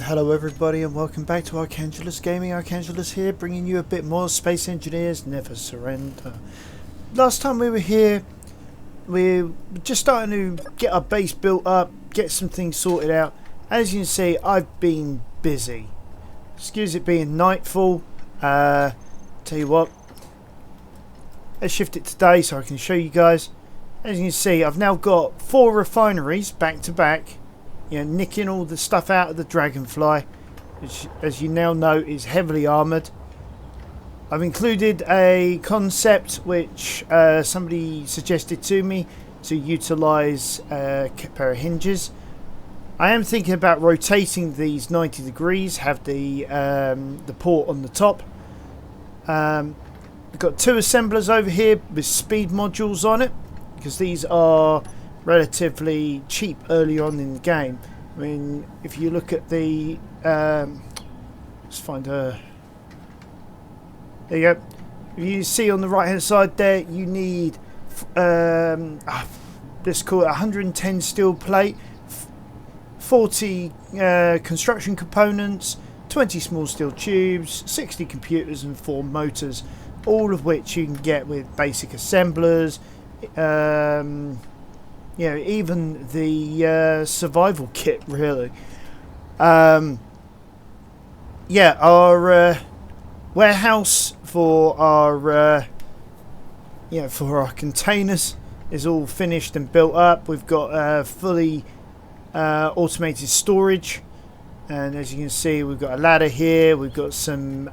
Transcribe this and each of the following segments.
Hello everybody and welcome back to Archangelus Gaming. Archangelus here, bringing you a bit more Space Engineers Never Surrender. Last time we were here, we were just starting to get our base built up, get some things sorted out. As you can see, I've been busy. Excuse it being nightfall. Tell you what, let's shift it today so I can show you guys. As you can see, I've now got 4 refineries back to back. Nicking all the stuff out of the Dragonfly, which, as you now know, is heavily armoured. I've included a concept which somebody suggested to me to utilise a pair of hinges. I am thinking about rotating these 90 degrees, have the port on the top. We've got 2 assemblers over here with speed modules on it, because these are relatively cheap early on in the game. I mean, if you look at the let's find a, there you go. If you see on the right hand side there, you need let's call it 110 steel plate, 40 construction components, 20 small steel tubes, 60 computers and 4 motors, all of which you can get with basic assemblers. Even the survival kit, really. Our warehouse for our containers is all finished and built up. We've got fully automated storage, and as you can see, we've got a ladder here. We've got some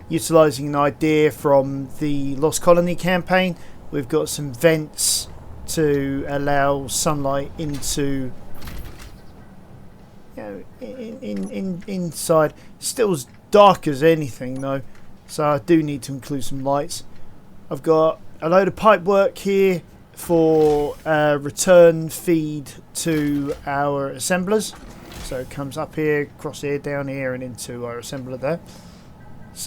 utilising an idea from the Lost Colony campaign. We've got some vents to allow sunlight into inside. Still as dark as anything though, so I do need to include some lights. I've got a load of pipe work here for return feed to our assemblers, so it comes up here, across here, down here and into our assembler there.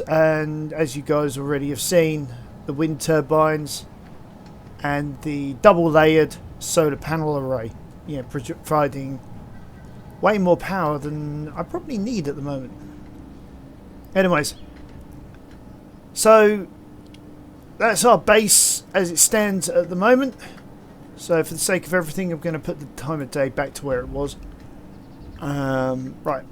And as you guys already have seen, the wind turbines and the double layered solar panel array, providing way more power than I probably need at the moment. Anyways, so that's our base as it stands at the moment. So for the sake of everything, I'm going to put the time of day back to where it was. Right.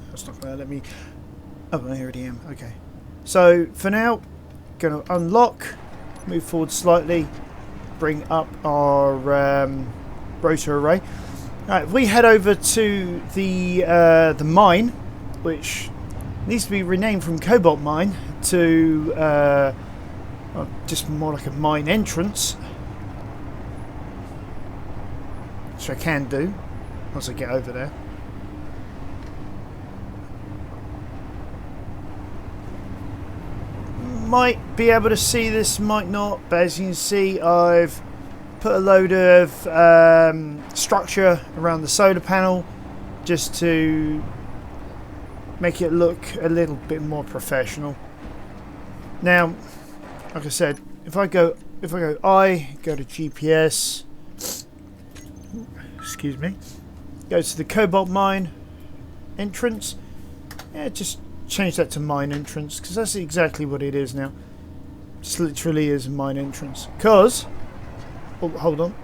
That's not going to let me. Oh, I already am. Okay. So for now, going to unlock, move forward slightly, bring up our rotor array. Right, we head over to the mine, which needs to be renamed from Cobalt Mine to just more like a mine entrance, which I can do once I get over there. Might be able to see this, might not, but as you can see, I've put a load of structure around the solar panel just to make it look a little bit more professional. Now, like I said, if I go to GPS, excuse me, go to the Cobalt Mine entrance, just change that to mine entrance, because that's exactly what it is now. Just literally is a mine entrance. Because, oh, hold on.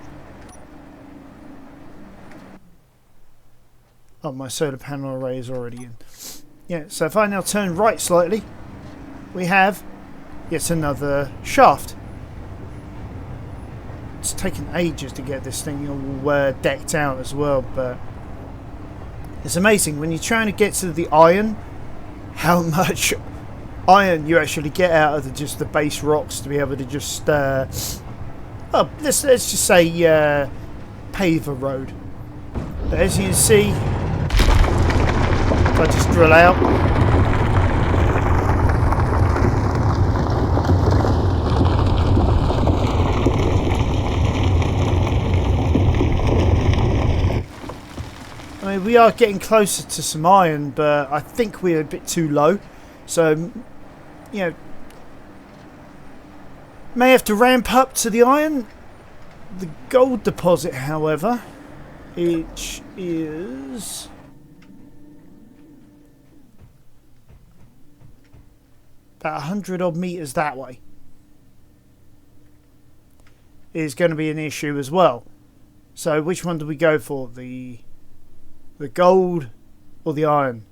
Oh, my solar panel array is already in. So if I now turn right slightly, we have yet another shaft. It's taken ages to get this thing all decked out as well, but it's amazing when you're trying to get to the iron, how much iron you actually get out of just the base rocks to be able to just let's just say pave a road. But as you can see, if I just drill out, I mean, we are getting closer to some iron, but I think we're a bit too low. So, may have to ramp up to the iron, the gold deposit, however, which is about 100 odd meters that way, is going to be an issue as well. So which one do we go for? The gold or the iron?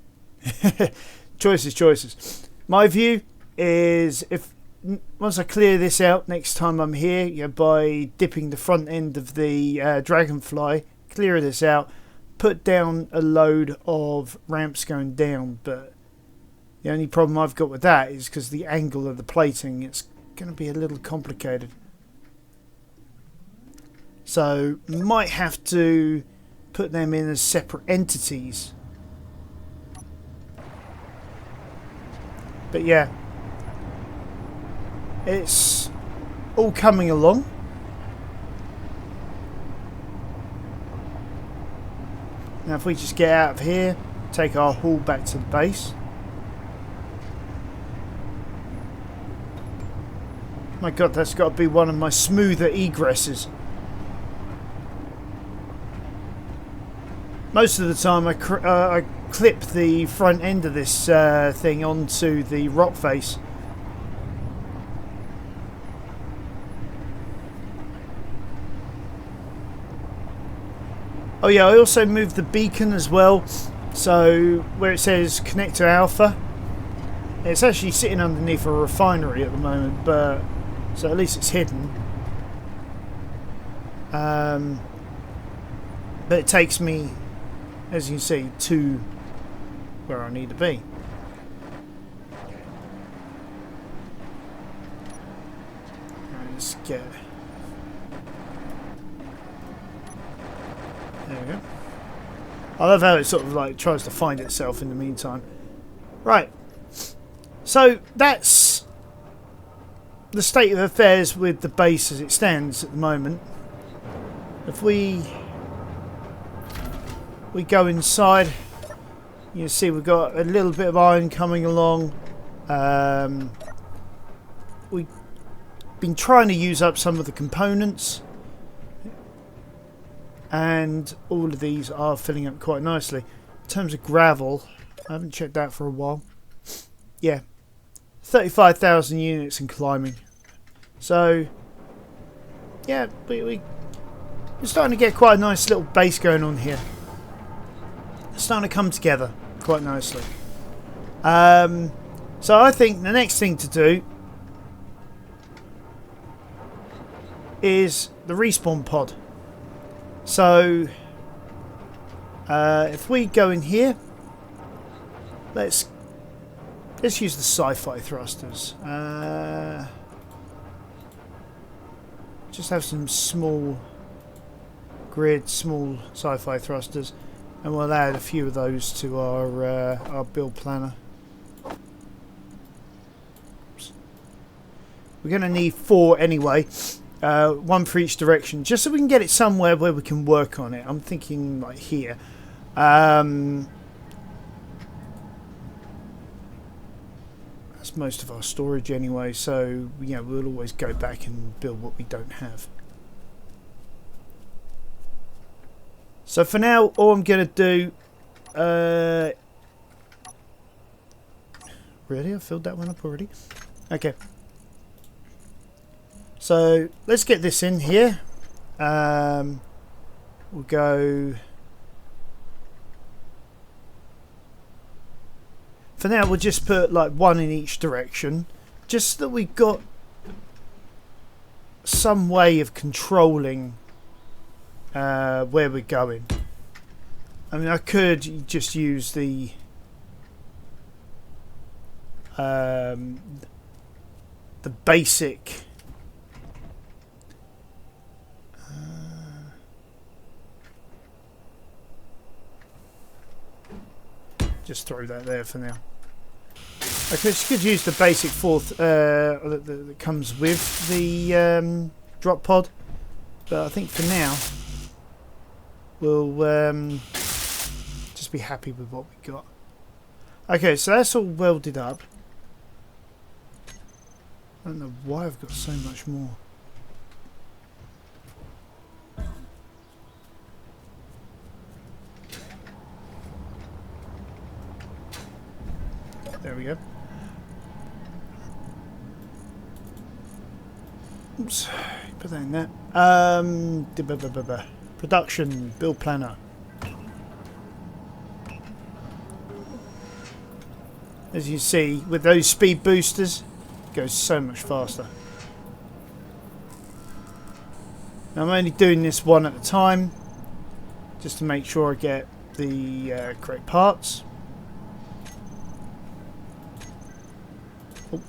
Choices. My view is, if once I clear this out next time I'm here, by dipping the front end of the Dragonfly, clear this out, put down a load of ramps going down. But the only problem I've got with that is because the angle of the plating, it's going to be a little complicated. So might have to put them in as separate entities. But yeah, it's all coming along. Now if we just get out of here, take our haul back to the base. My god, that's got to be one of my smoother egresses. Most of the time I clip the front end of this thing onto the rock face. Oh yeah, I also moved the beacon as well. So where it says connect to Alpha, it's actually sitting underneath a refinery at the moment, but so at least it's hidden. But it takes me, as you can see, to where I need to be. Let's get. There we go. I love how it sort of like tries to find itself in the meantime. Right. So that's the state of affairs with the base as it stands at the moment. If we go inside, you can see we've got a little bit of iron coming along. We've been trying to use up some of the components, and all of these are filling up quite nicely. In terms of gravel, I haven't checked that for a while. Yeah, 35,000 units and climbing. So yeah, we're starting to get quite a nice little base going on here. It's starting to come together quite nicely. So I think the next thing to do is the respawn pod. So if we go in here, let's use the sci-fi thrusters. Just have some small grid, small sci-fi thrusters, and we'll add a few of those to our build planner. Oops. We're going to need 4 anyway, 1 for each direction, just so we can get it somewhere where we can work on it. I'm thinking like here. That's most of our storage anyway, so we'll always go back and build what we don't have. So for now, all I'm going to do... really? I filled that one up already? Okay. So let's get this in here. We'll go... For now, we'll just put like 1 in each direction, just so that we've got some way of controlling where we're going. I mean, I could just use the basic just throw that there for now. I could use the basic fourth that comes with the drop pod, but I think for now we'll just be happy with what we got. Okay, so that's all welded up. I don't know why I've got so much more. There we go. Oops. Put that in there. Production. Build planner. As you see, with those speed boosters, it goes so much faster. Now I'm only doing this one at a time, just to make sure I get the correct parts. Oh.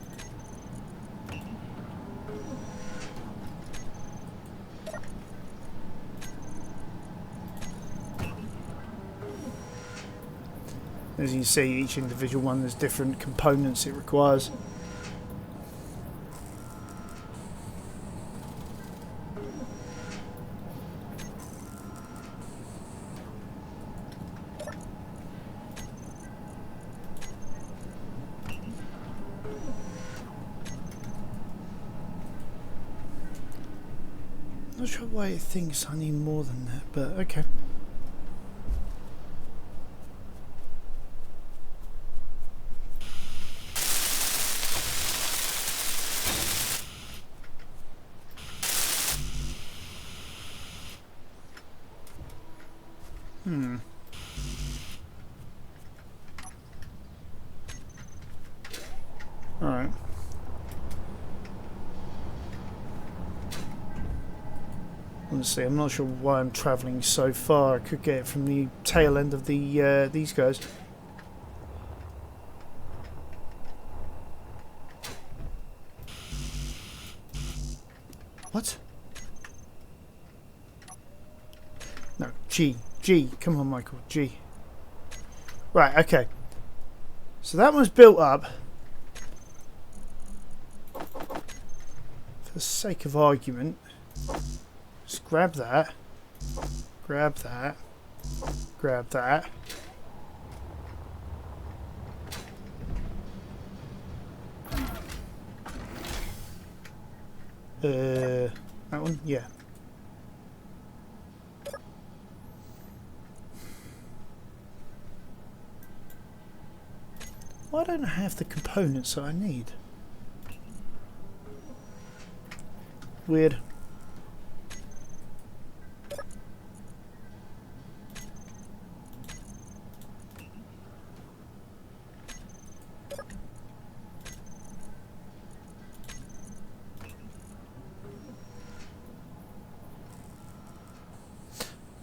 As you see, each individual one has different components it requires. Not sure why it thinks I need more than that, but okay. Alright. Honestly, I'm not sure why I'm travelling so far. I could get it from the tail end of the these guys. What? No, G. G. Come on, Michael. G. Right, okay. So that one's built up. For the sake of argument, just grab that. Grab that. Grab that. That one? Yeah. Why don't I have the components that I need? Weird.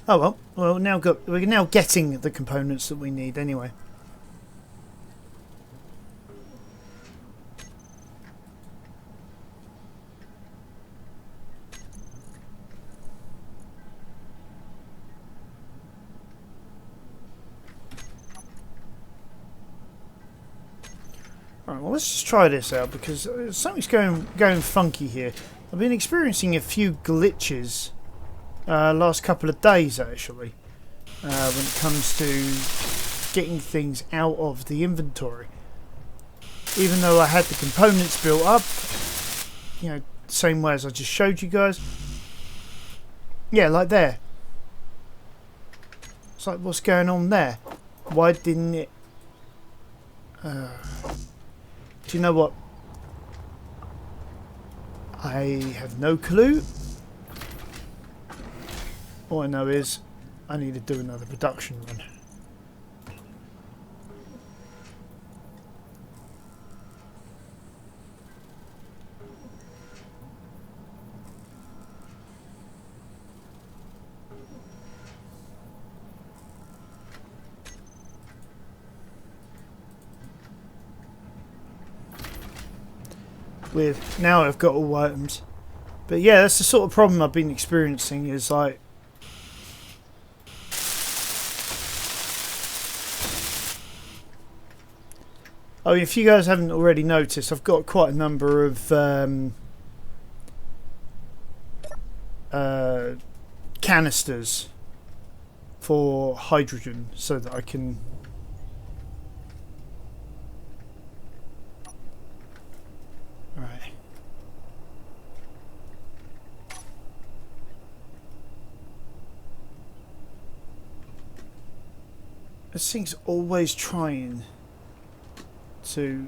Oh well, we're now getting the components that we need anyway. Alright, well let's just try this out because something's going funky here. I've been experiencing a few glitches last couple of days actually when it comes to getting things out of the inventory. Even though I had the components built up, you know, same way as I just showed you guys. Yeah, like there. It's like, what's going on there? Why didn't it... do you know what? I have no clue. All I know is I need to do another production run. Weird. Now I've got all items. But yeah, that's the sort of problem I've been experiencing is like... Oh, if you guys haven't already noticed, I've got quite a number of canisters for hydrogen so that I can... Right. This thing's always trying to...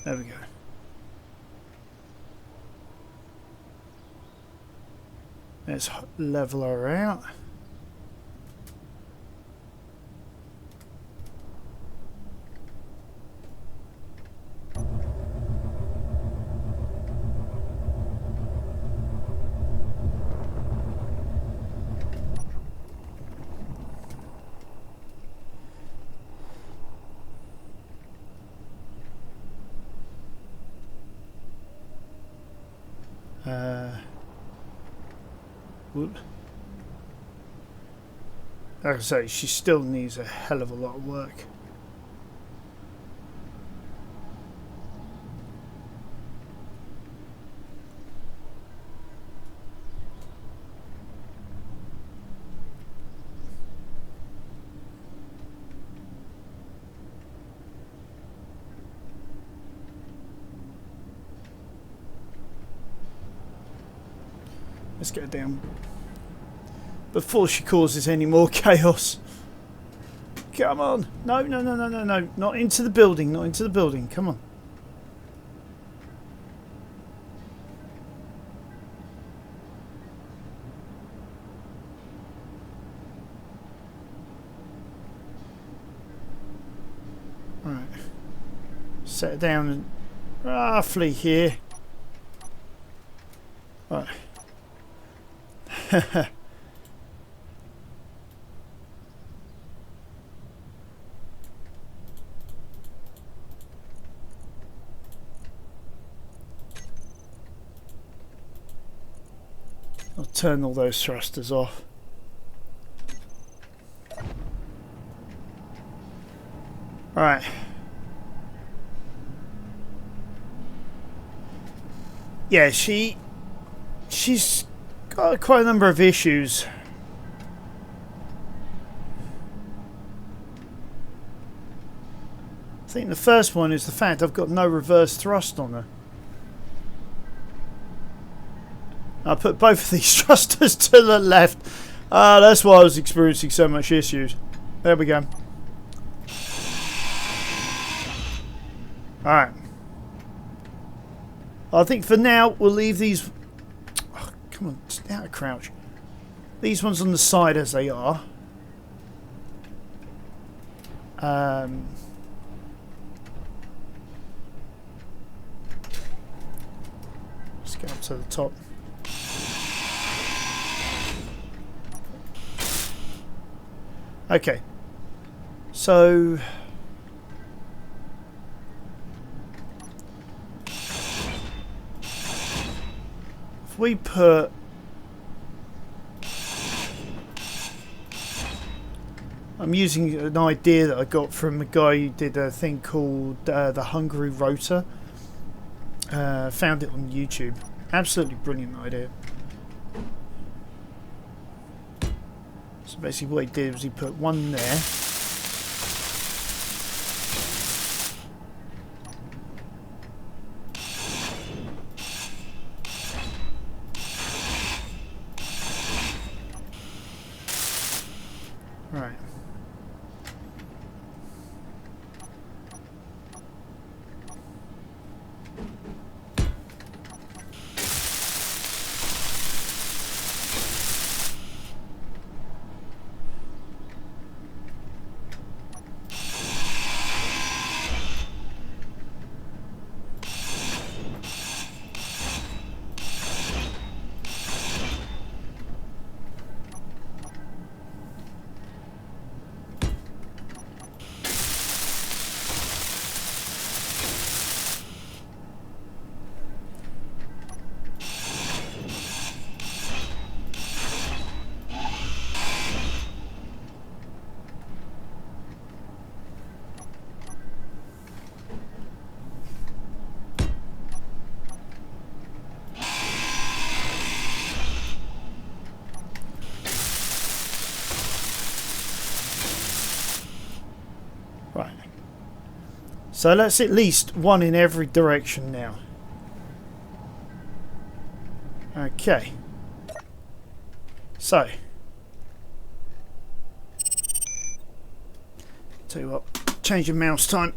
There we go. Let's level her out. Whoop. Like I say, she still needs a hell of a lot of work. Let's get her down before she causes any more chaos. Come on. No, no, no, no, no, no. Not into the building. Not into the building. Come on. Right. Set it down roughly here. Right. I'll turn all those thrusters off. Right. Yeah, she's got quite a number of issues. I think the first one is the fact I've got no reverse thrust on her. I put both of these thrusters to the left. That's why I was experiencing so much issues. There we go. Alright. I think for now we'll leave these... Oh, come on, stay out of crouch. These ones on the side as they are. Let's get up to the top. Okay, so if we put I'm using an idea that I got from a guy who did a thing called the Hungary Rotor. Found it on YouTube. Absolutely brilliant idea. So basically what he did was he put one there. Right. Right. So that's at least one in every direction now. Okay. So. Tell you what, change of mouse time.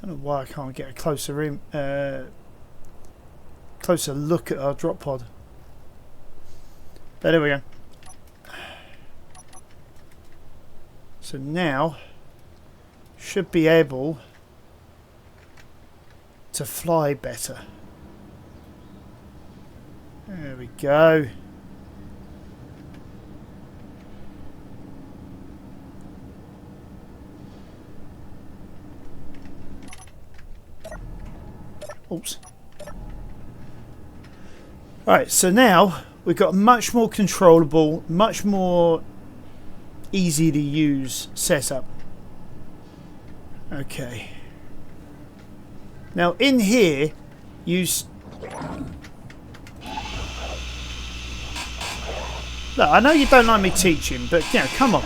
Don't know why I can't get a closer look at our drop pod. But there we go. So now should be able to fly better. There we go. Oops. Right, so now we've got a much more controllable, much more easy to use setup. Okay. Now in here, look, I know you don't like me teaching, but you know, come on.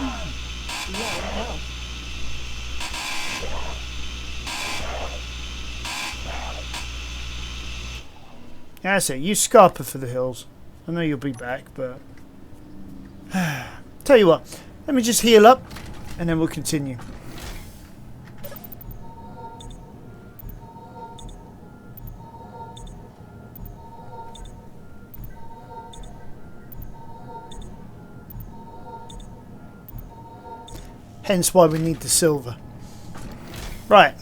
That's it. Use Scarpa for the hills. I know you'll be back, but tell you what, let me just heal up, and then we'll continue. Hence why we need the silver. Right.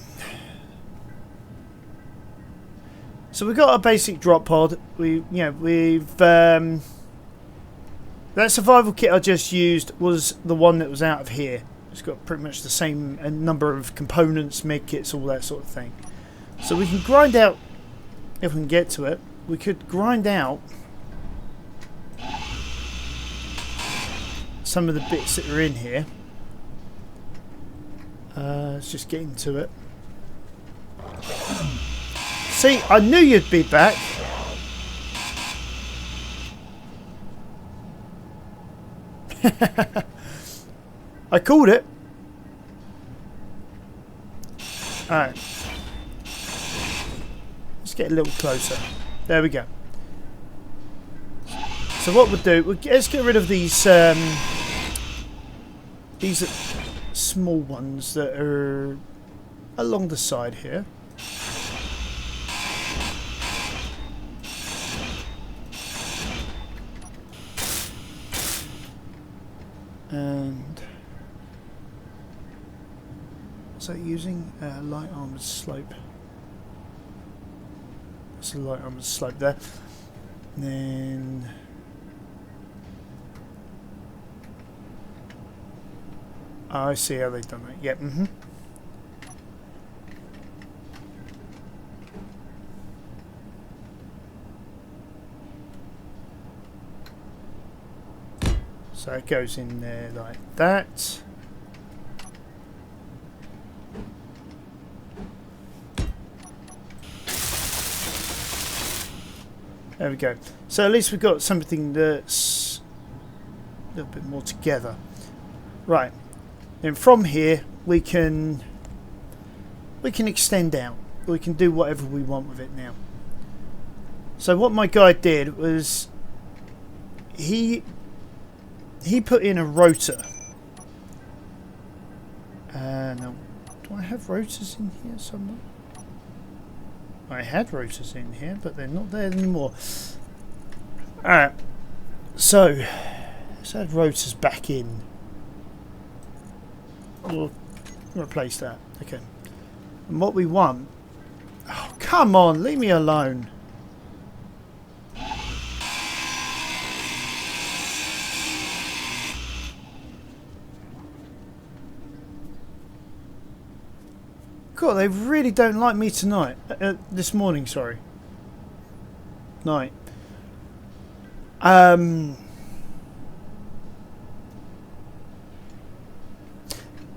So we've got our basic drop pod. That survival kit I just used was the one that was out of here. It's got pretty much the same number of components, med kits, all that sort of thing. So we can grind out, if we can get to it, we could grind out some of the bits that are in here. Let's just get into it. See, I knew you'd be back. I called it. Alright. Let's get a little closer. There we go. So what we'll do, let's get rid of these small ones that are along the side here. And so using light armoured slope. That's a light armoured slope there. And then I see how they've done that. Yep. So it goes in there like that. There we go. So at least we've got something that's a little bit more together. Right. Then from here we can extend out. We can do whatever we want with it now. So what my guy did was he put in a rotor. Now, do I have rotors in here somewhere? I had rotors in here, but they're not there anymore. Alright, so let's add rotors back in. We'll replace that. Okay. And what we want... Oh, come on, leave me alone. God, they really don't like me tonight. This morning, sorry. Night.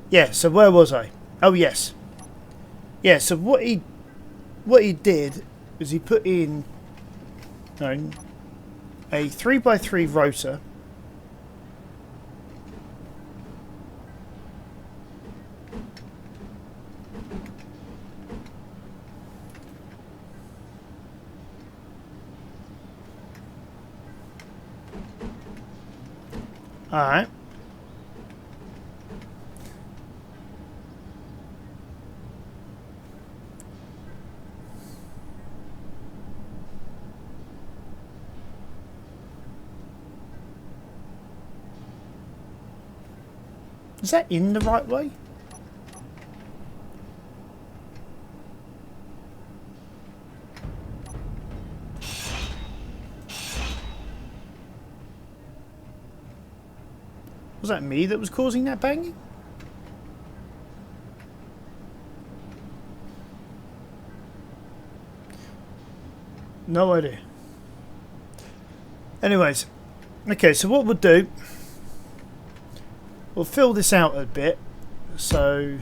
Yeah, so where was I? Oh, yes. Yeah, so what he did was he put in a 3x3 rotor. Alright. Is that in the right way? Was that me that was causing that banging? No idea. Anyways, okay, so what we'll do, we'll fill this out a bit. So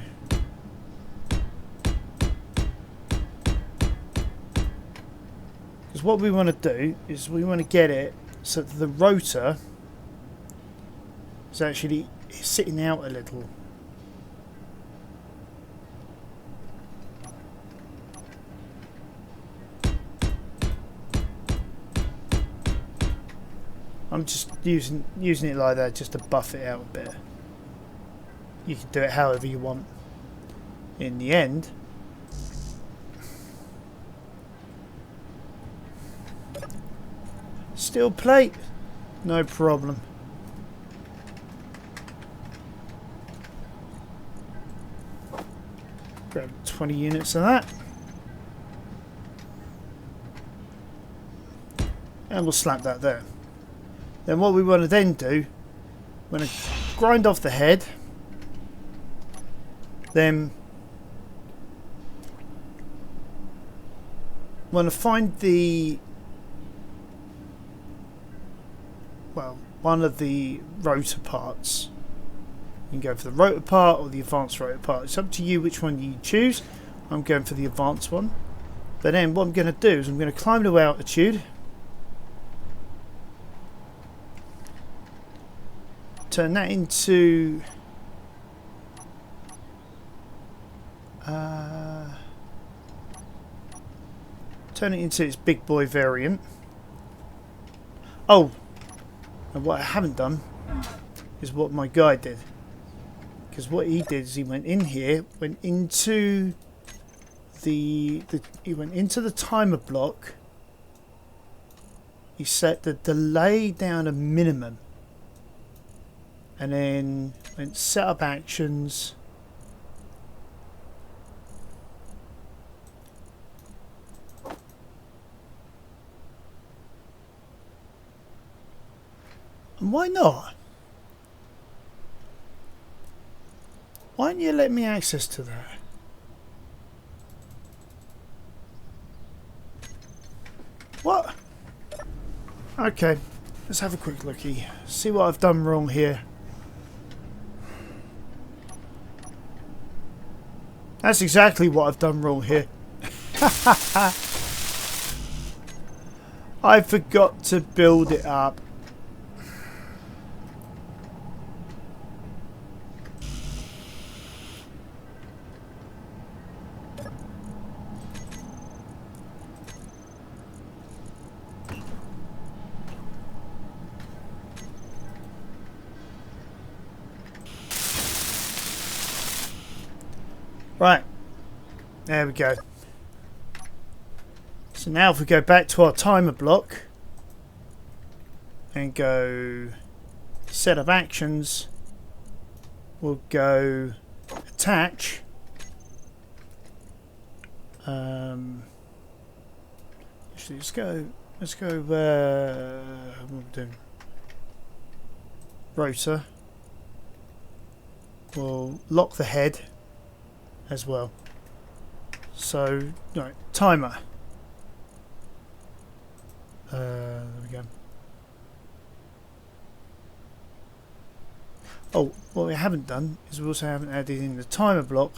because what we want to do is we want to get it so that the rotor is actually sitting out a little. I'm just using it like that just to buff it out a bit. You can do it however you want. In the end, steel plate, no problem. Grab 20 units of that. And we'll slap that there. Then what we want to then do, we're going to grind off the head. Then want to find the, well, one of the rotor parts. You can go for the rotor part or the advanced rotor part. It's up to you which one you choose. I'm going for the advanced one. But then what I'm going to do is I'm going to climb to altitude. Turn that into turn it into its big boy variant. Oh, and what I haven't done is what my guy did, because what he did is he went in here, went into he went into the timer block. He set the delay down a minimum. And then went set up actions. And why not? Why don't you let me access to that? What? Okay, let's have a quick looky. See what I've done wrong here. That's exactly what I've done wrong here. I forgot to build it up. Right, there we go. So now if we go back to our timer block and go set of actions, we'll go attach. Actually, let's go what are we doing? Rotor. We'll lock the head as well. So, no, timer. There we go. Oh, what we haven't done is we also haven't added in the timer block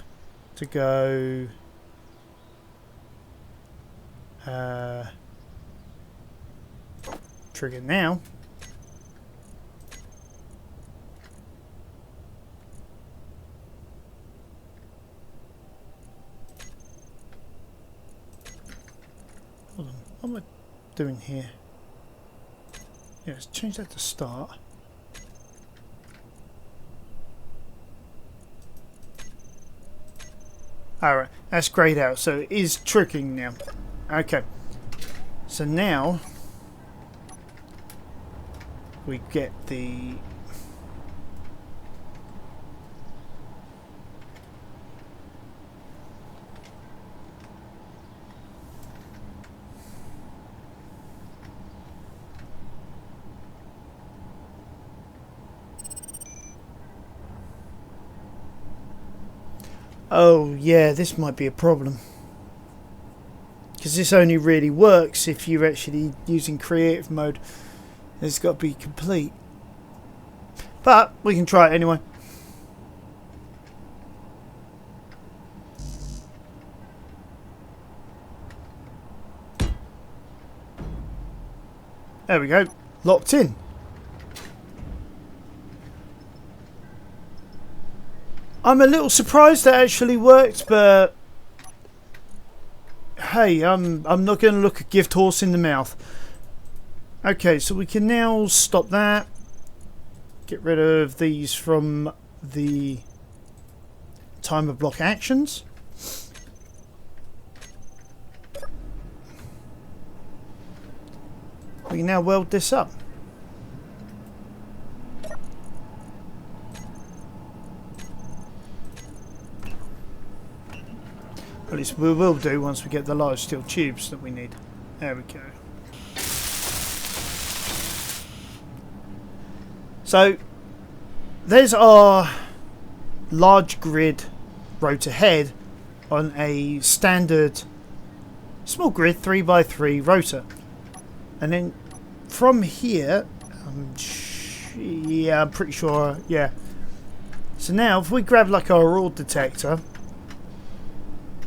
to go trigger now. Hold on, what am I doing here? Yeah, let's change that to start. Alright, that's greyed out, so it is tricking now. Okay. So now we get the oh yeah, this might be a problem. Because this only really works if you're actually using creative mode. It's got to be complete. But we can try it anyway. There we go. Locked in. I'm a little surprised that actually worked, but hey, I'm not going to look a gift horse in the mouth. Okay, so we can now stop that. Get rid of these from the timer block actions. We can now weld this up. At least we will do once we get the large steel tubes that we need. There we go. So there's our large grid rotor head on a standard small grid 3x3 rotor. And then from here, yeah, I'm pretty sure, yeah. So now if we grab like our raw detector,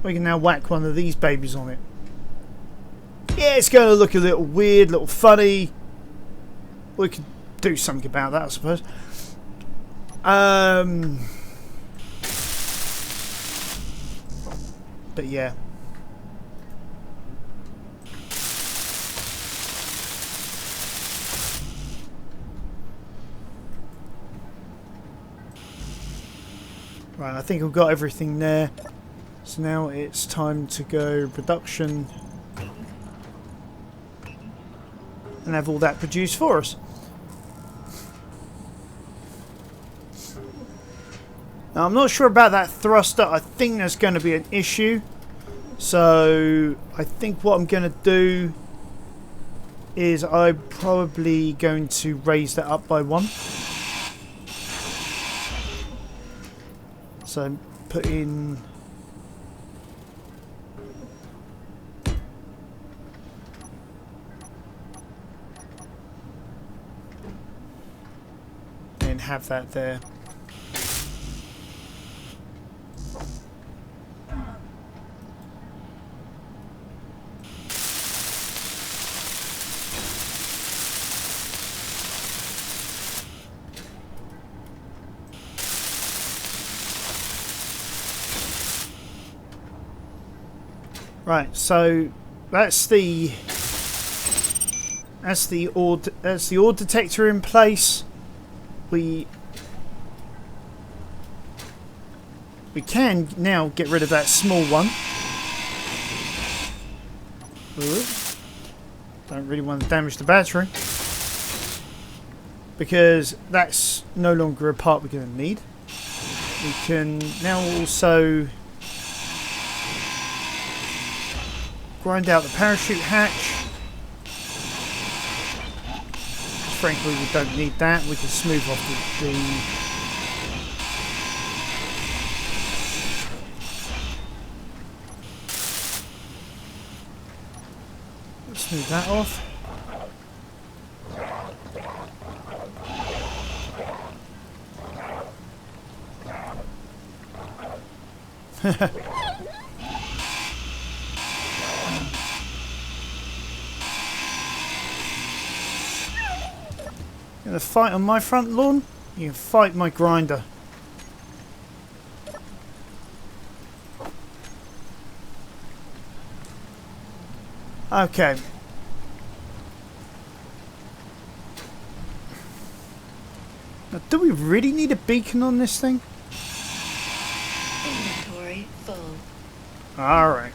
we can now whack one of these babies on it. Yeah, it's going to look a little weird, a little funny. We could do something about that, I suppose. But yeah. Right, I think we've got everything there. So now it's time to go production and have all that produced for us. Now I'm not sure about that thruster. I think there's going to be an issue. So I think what I'm going to do is I'm probably going to raise that up by 1. So put in and have that there. Right, so that's the ore detector in place. We can now get rid of that small one. Ooh. Don't really want to damage the battery because that's no longer a part we're going to need. We can now also grind out the parachute hatch. Frankly, we don't need that. We can smooth off the smooth that off. Gonna fight on my front lawn? You can fight my grinder. Okay. Now, do we really need a beacon on this thing? Inventory full. Alright.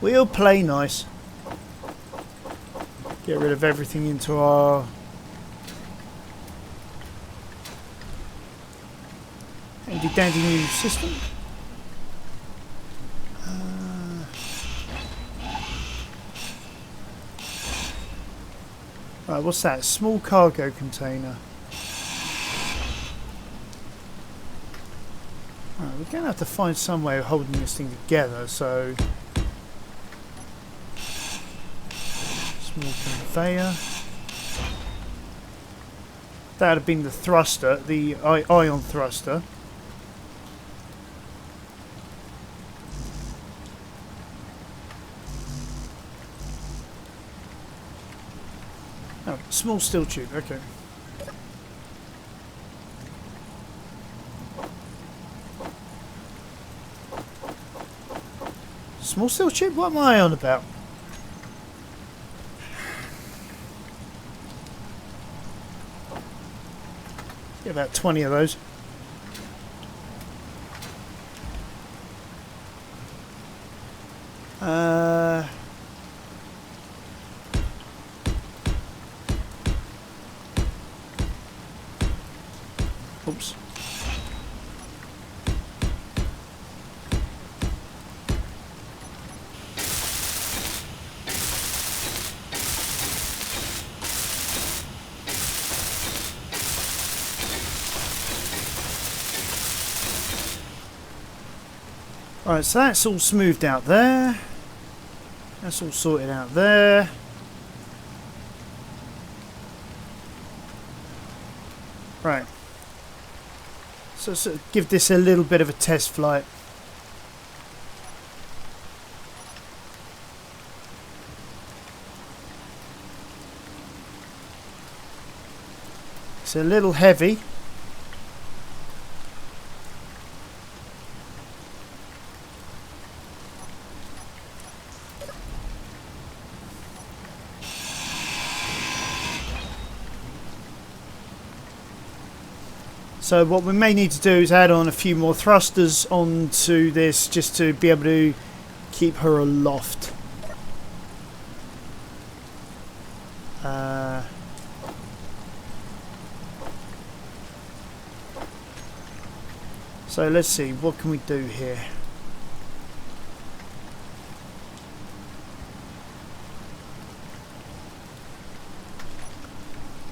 We'll play nice. Get rid of everything into our... handy dandy new system. Right, what's that? Small cargo container. Right, we're going to have to find some way of holding this thing together, so... small conveyor. That would have been the thruster, the ion thruster. Oh, small steel tube, okay. Small steel tube? What am I on about? Get about 20 of those. Oops. Alright, so that's all smoothed out there. That's all sorted out there. Right. So give this a little bit of a test flight. It's a little heavy. So what we may need to do is add on a few more thrusters onto this just to be able to keep her aloft. So let's see, what can we do here?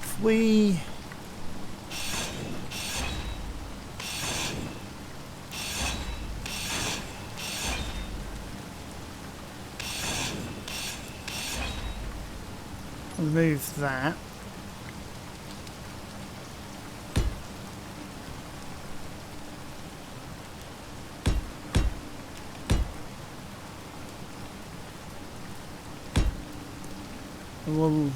If we... remove that. And we'll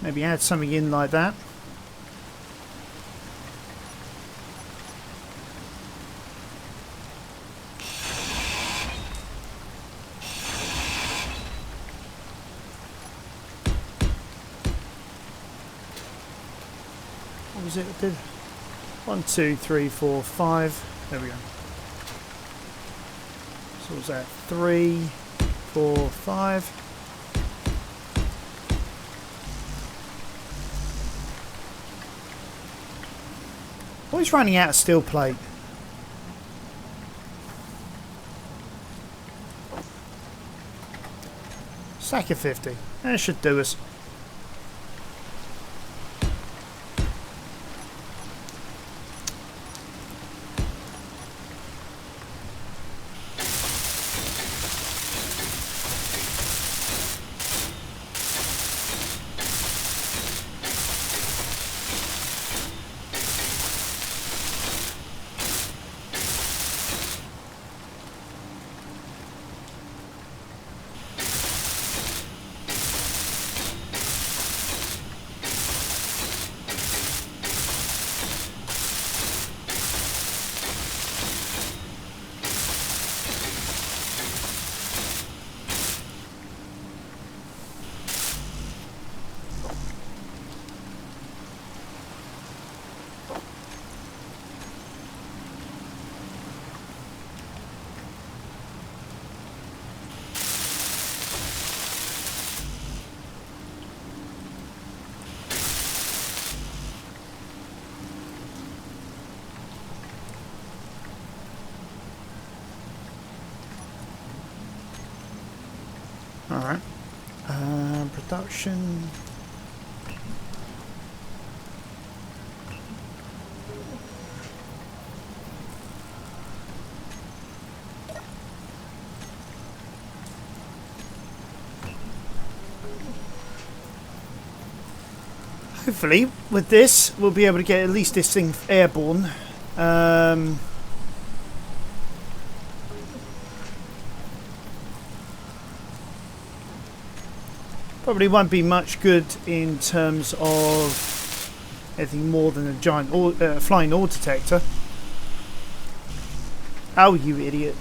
maybe add something in like that. What was it that did? 1, 2, 3, 4, 5. There we go. So what was that? 3, 4, 5. Always running out of steel plate. Stack of 50. That should do us. production. Hopefully, with this, we'll be able to get at least this thing airborne. Probably won't be much good in terms of anything more than a giant flying ore detector. Oh, you idiot.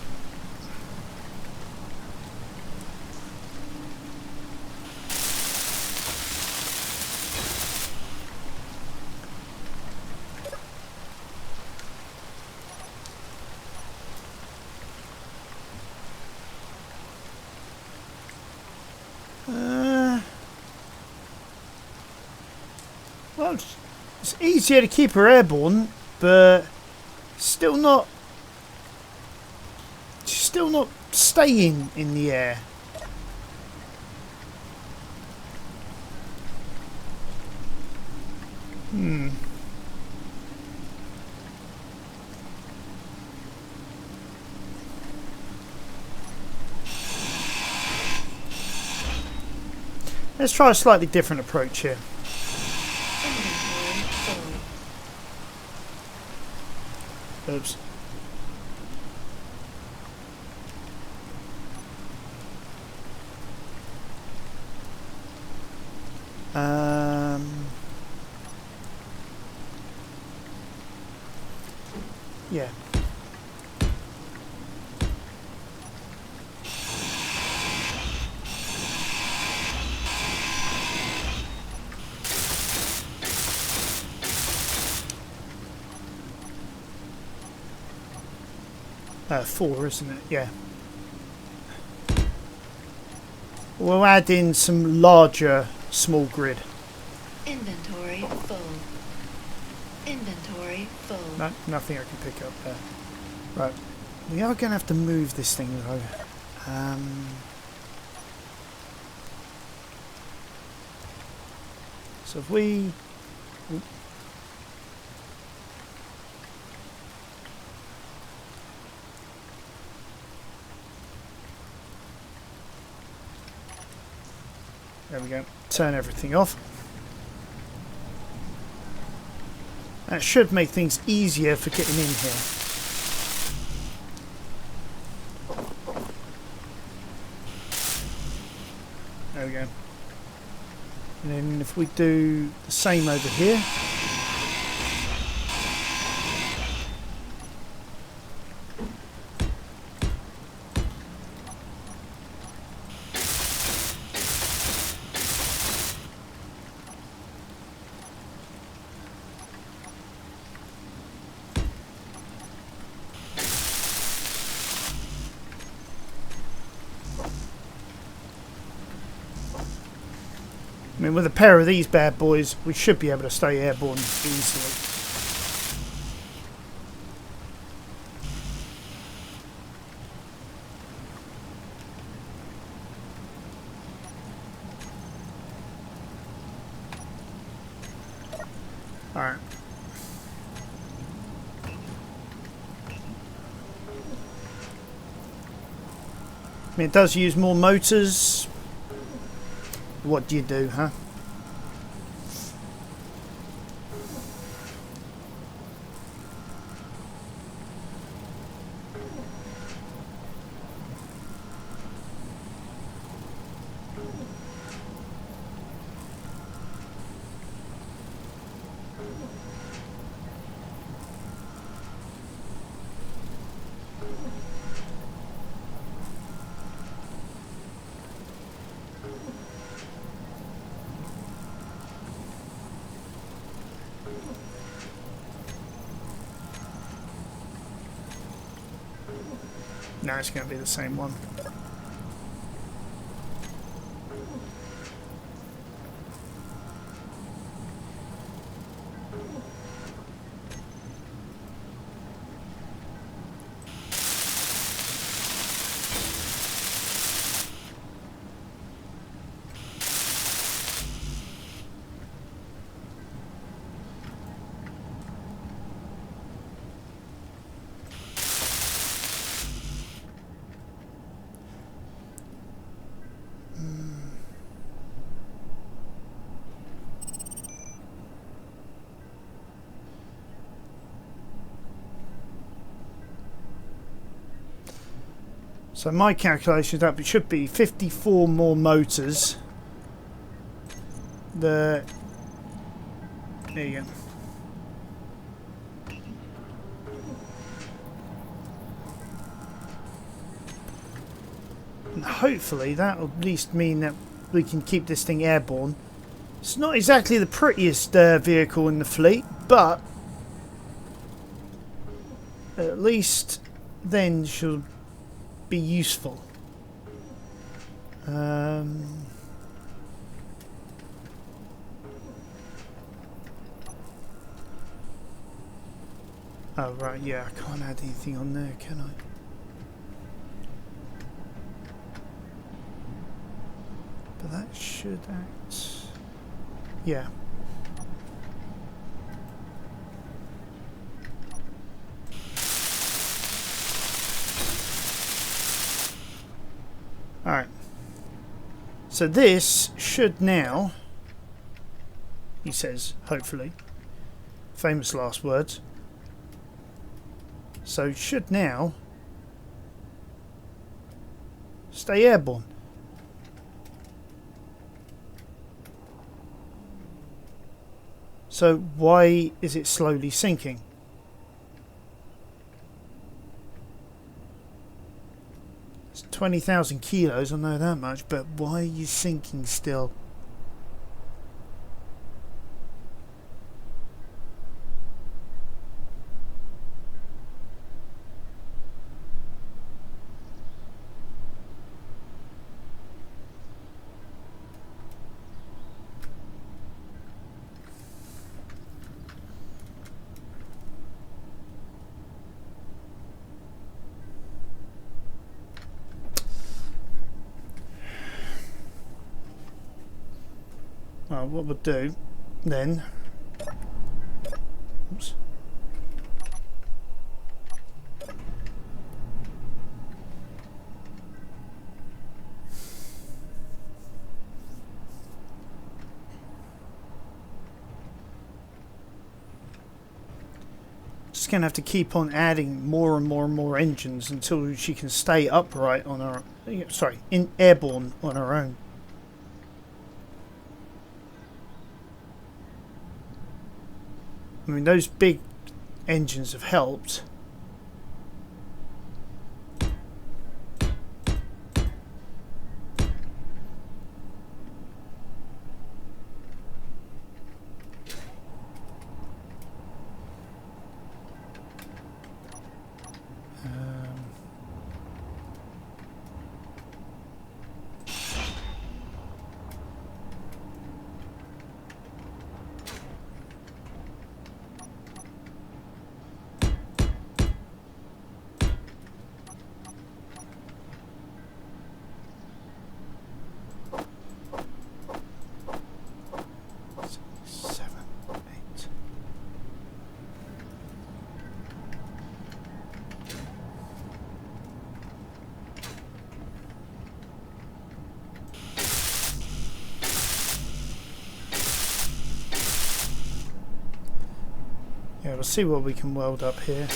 Well, it's easier to keep her airborne, but still not staying in the air. Let's try a slightly different approach here. Oops. Yeah. Four, isn't it? Yeah. We'll add in some larger small grid. Inventory full. Inventory full. No, nothing I can pick up there. Right. We are going to have to move this thing though. So if we... There we go. Turn everything off. That should make things easier for getting in here. There we go. And then if we do the same over here. I mean, with a pair of these bad boys, we should be able to stay airborne easily. Alright. I mean, it does use more motors. What do you do, huh? No, it's going to be the same one. So my calculations up, it should be 54 more motors. There you go. And hopefully that will at least mean that we can keep this thing airborne. It's not exactly the prettiest vehicle in the fleet, but at least then she'll be useful. Oh right, yeah, I can't add anything on there, can I? But that should act... yeah. Alright. So this should now, he says, hopefully, famous last words, so should now stay airborne. So why is it slowly sinking? It's 20,000 kilos, I know that much, but why are you sinking still? Well, what we'll do then, oops, just gonna have to keep on adding more and more and more engines until she can stay upright on her, sorry, in airborne on her own. I mean, those big engines have helped. Yeah, we'll see what we can weld up here.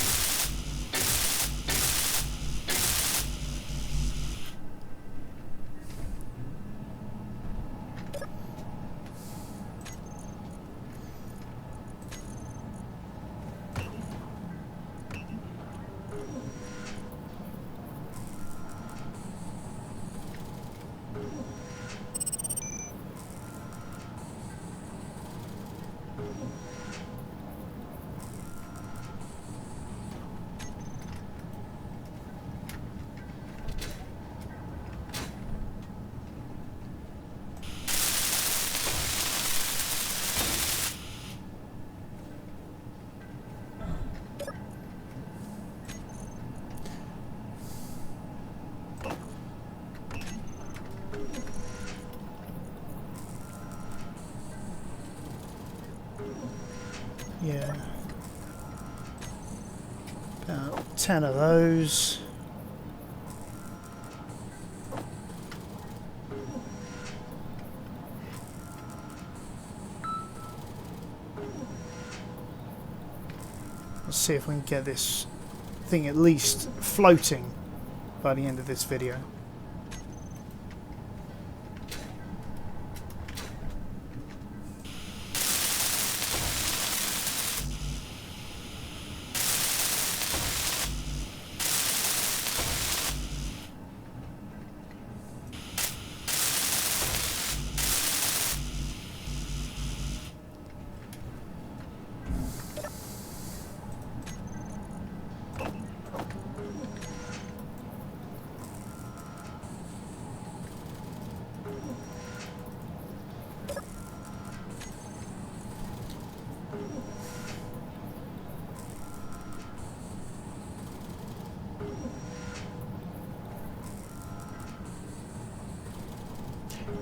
Yeah. About 10 of those. Let's see if we can get this thing at least floating. by the end of this video.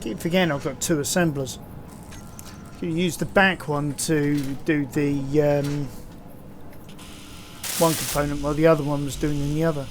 Keep forgetting I've got two assemblers. You use the back one to do the one component while the other one was doing the other.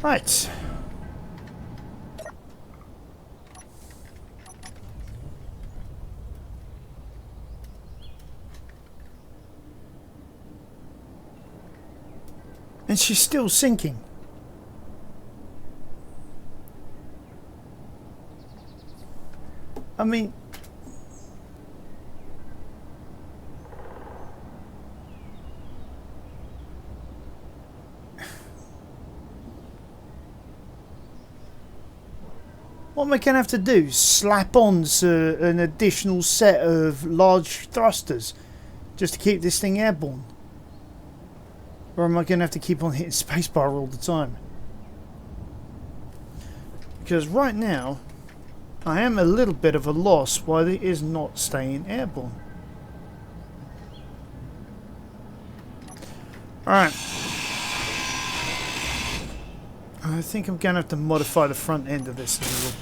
Right. And she's still sinking. I mean, what am I going to have to do? Slap on an additional set of large thrusters just to keep this thing airborne? Or am I going to have to keep on hitting spacebar all the time? Because right now, I am a little bit of a loss why it is not staying airborne. Alright. I think I'm going to have to modify the front end of this a little.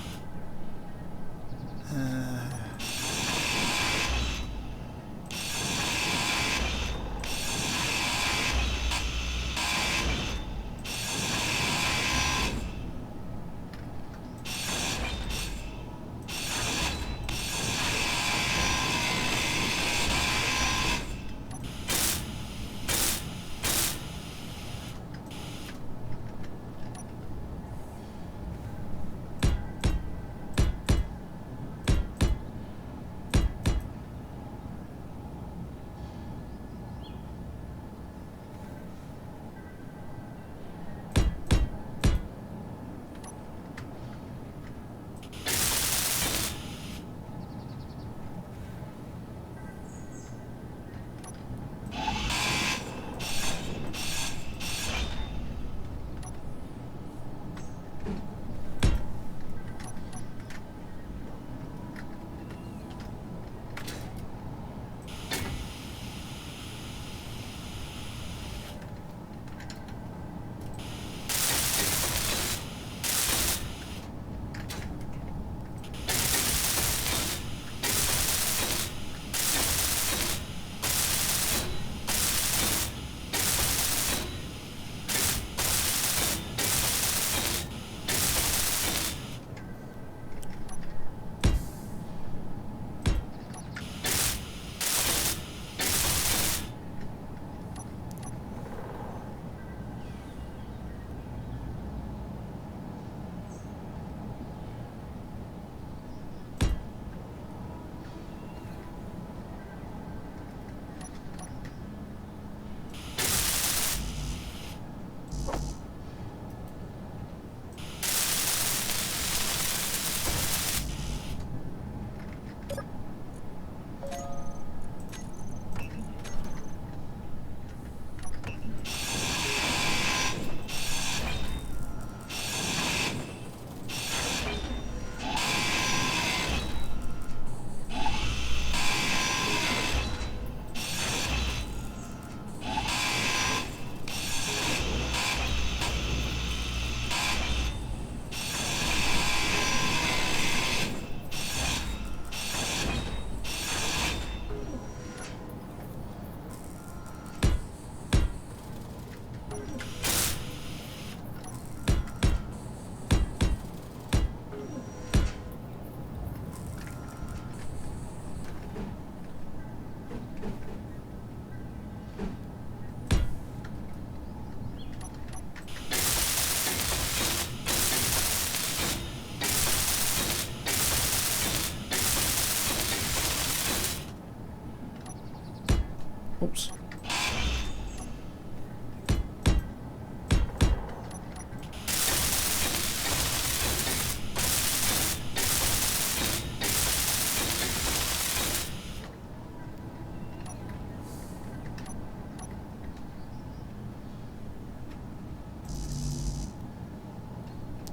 Oops.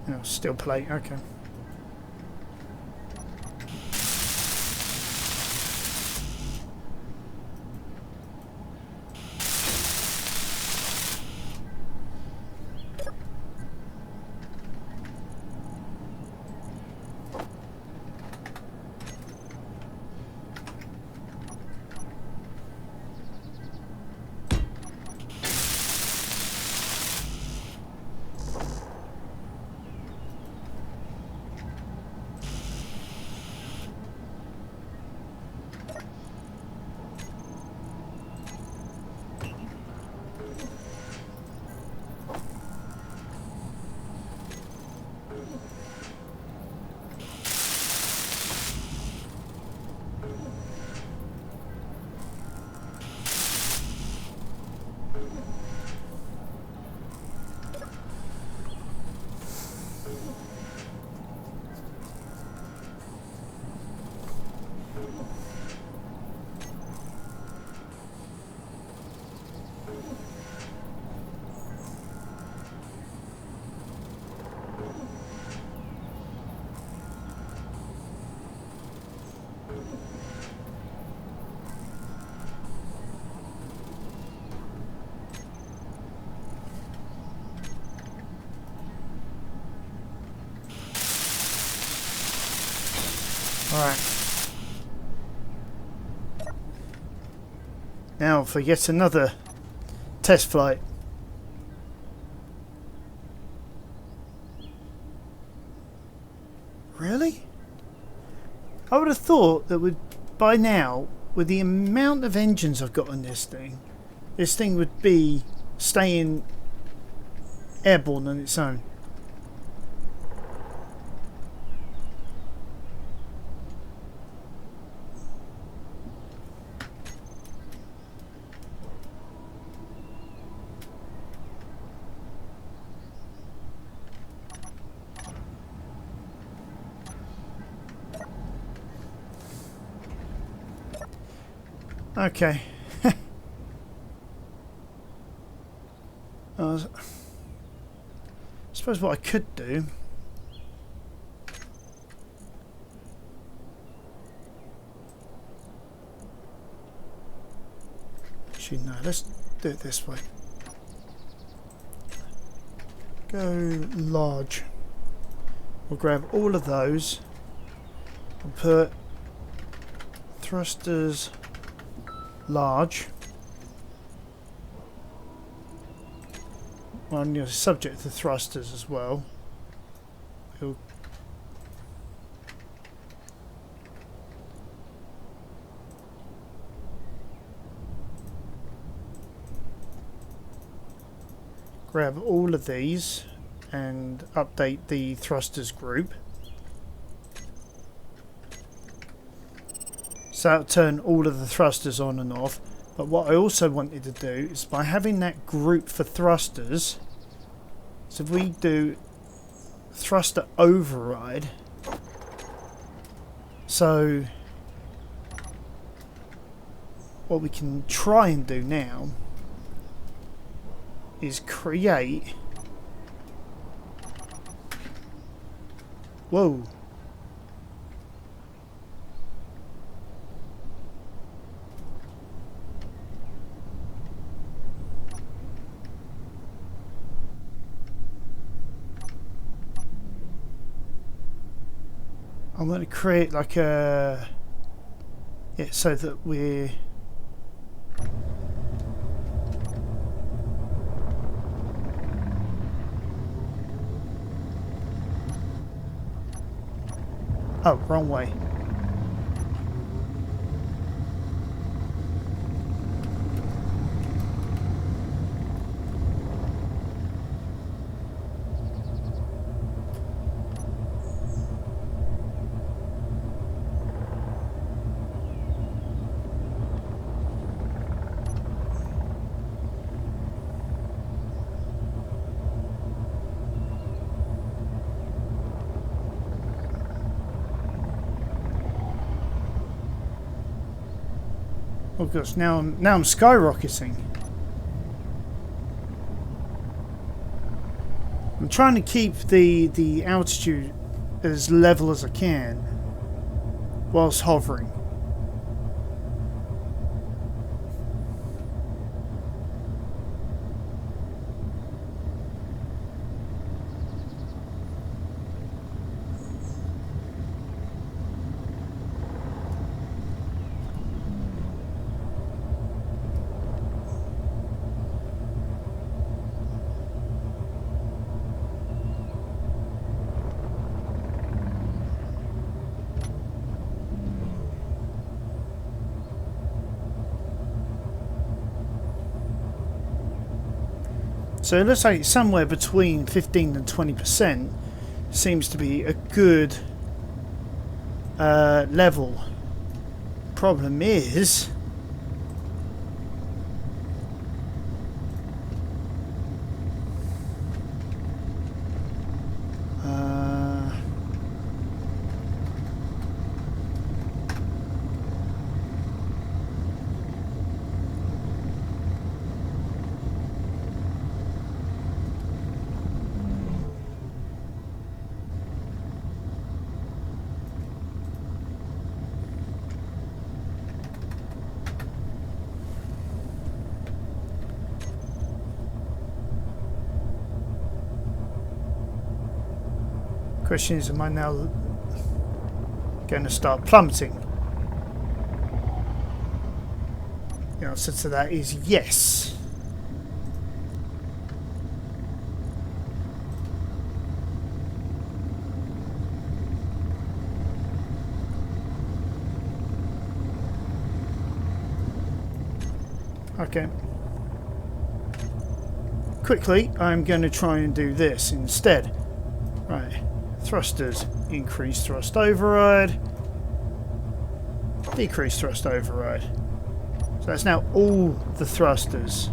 Oh, steel plate, okay. Alright. Now for yet another test flight. Really? I would have thought that by now, with the amount of engines I've got on this thing would be staying airborne on its own. Okay. I suppose what I could do actually no, let's do it this way. Go large. We'll grab all of those and put thrusters large. Well, you're subject to thrusters as well. We'll grab all of these and update the thrusters group. So that'll turn all of the thrusters on and off. But what I also wanted to do is by having that group for thrusters, so if we do thruster override, so what we can try and do now is create, whoa, I'm going to create like a, yeah, so that we're oh, wrong way. Oh gosh, now I'm skyrocketing. I'm trying to keep the altitude as level as I can whilst hovering. So it looks like somewhere between 15 and 20% seems to be a good level. Problem is, question is, am I now going to start plummeting? The answer to that is yes. Okay. Quickly, I'm going to try and do this instead. Right. Thrusters. Increase thrust override. Decrease thrust override. So that's now all the thrusters.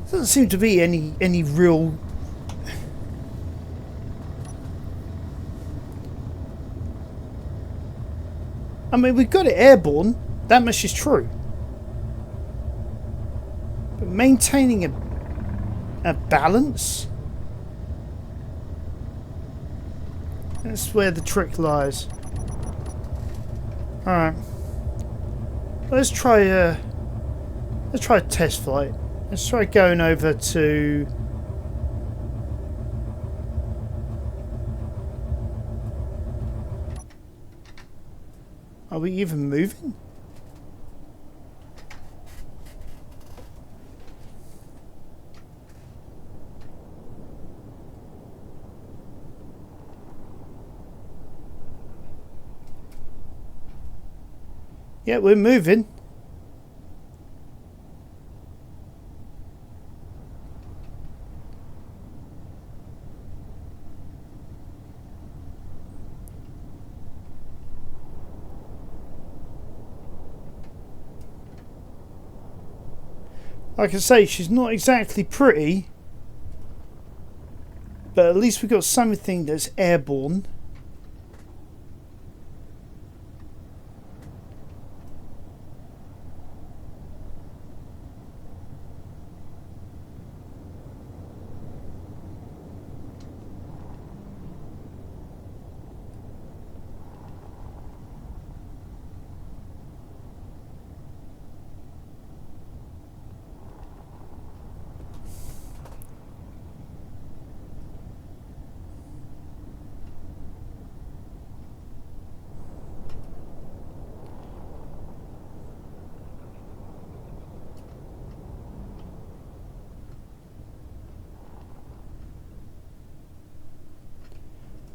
Doesn't seem to be any real I mean, we've got it airborne, that much is true. But maintaining a balance, that's where the trick lies. Alright. Let's try a test flight. Let's try going over to... Are we even moving? Yeah, we're moving. Like I say, she's not exactly pretty, but at least we've got something that's airborne.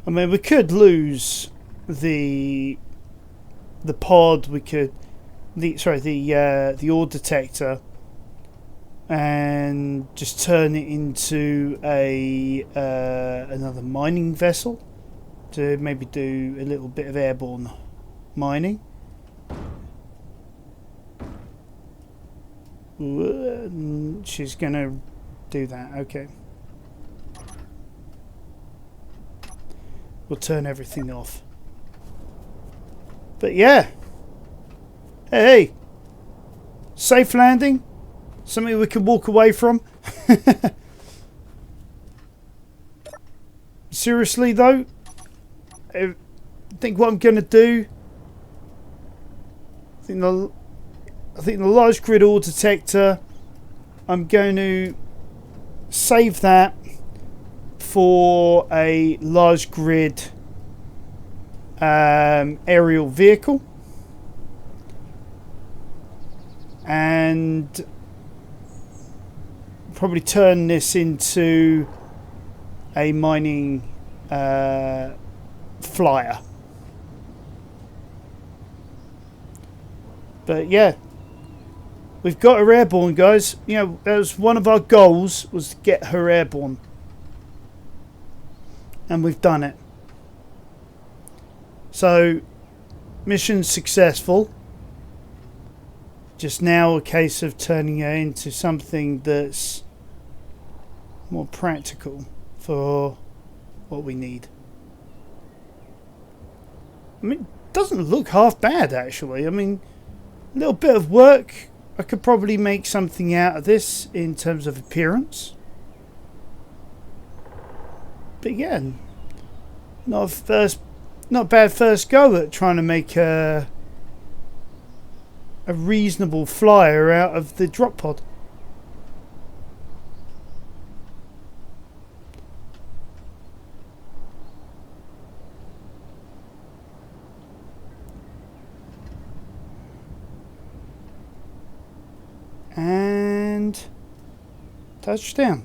I mean, we could lose the pod. We could the ore detector, and just turn it into a another mining vessel to maybe do a little bit of airborne mining. She's gonna do that. Okay, we'll turn everything off. But yeah, hey, safe landing. Something we can walk away from. Seriously though, I think what I'm going to do, I think the large grid ore detector, I'm going to save that for a large grid aerial vehicle, and probably turn this into a mining flyer. But yeah, we've got her airborne, guys. You know, that was one of our goals, was to get her airborne, and we've done it. So mission successful. Just now a case of turning her into something that's more practical for what we need. I mean, it doesn't look half bad actually. I mean, a little bit of work. I could probably make something out of this in terms of appearance. But yeah, not bad first go at trying to make a reasonable flyer out of the drop pod. And touchdown.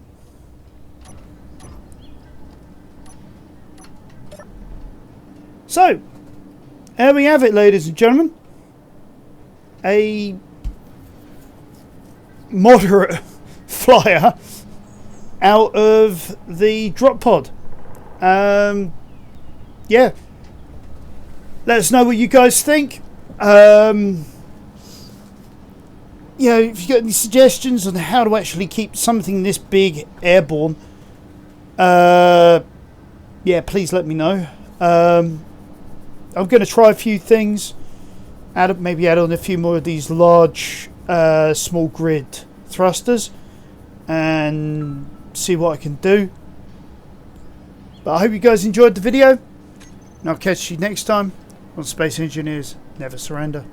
So, there we have it, ladies and gentlemen. A moderate flyer out of the drop pod. Yeah, let us know what you guys think. You know, if you got any suggestions on how to actually keep something this big airborne, yeah, please let me know. I'm going to try a few things. Maybe add on a few more of these large small grid thrusters and see what I can do. But I hope you guys enjoyed the video, and I'll catch you next time on Space Engineers Never Surrender.